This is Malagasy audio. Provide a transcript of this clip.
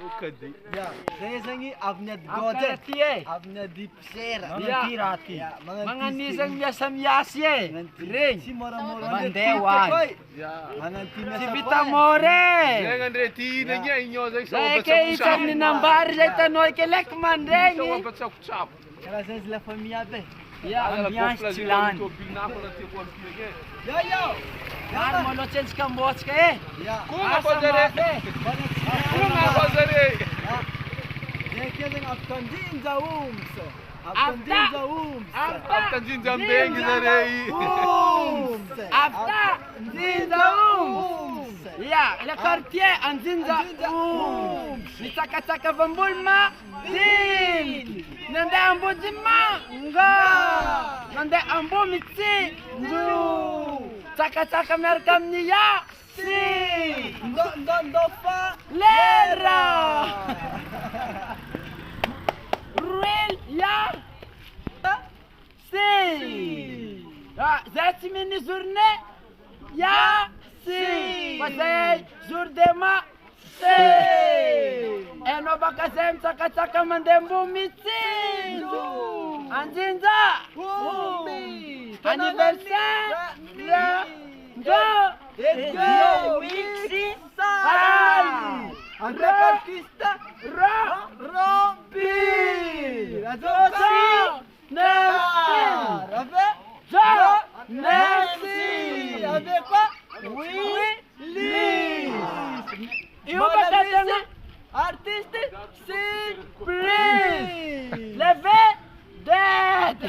Ya, saya sangi abnyat godet. Abnyat di pesera. Tirati. Mangan nisang biasa-biasa. Ring. Si mora-mora. Mandewan. Mangan Si Vita More. Jangan retina niya inyo sa Saya ke isang ninambar saya tanoy ke lekman ring. Kala saya sila famia be. Ya, ambiance chilan. Ya, ya. Mar molocens kambos ke. Ya. Kuma pazare. Kuma pazare. Ya, kaya aftan din zaums. Afta. Aftan din jambeng gizare. Afta zinzaums. Ya, le quartier an zinzaums. Ni taka-taka bambulma. Din. Nande ambo jimma. Nga. Nande ambo mitsi. Ndu. Taka-taka merkam niya. Si. Ndo fa. Lera. Ruel ya. Si. Zati mini journée. Ya. Si. Pasay jourdema. Si. Eno bakasem taka-taka mandembo mitsi. Anjinza. Anniversaire. Go. Go. Mixi. Sal. Andre artista. Rompi. Azoka. Nancy. Ave. Nancy. Ave quoi? Willy. Eu Bakasem artiste. Surprise. Leve. Dead.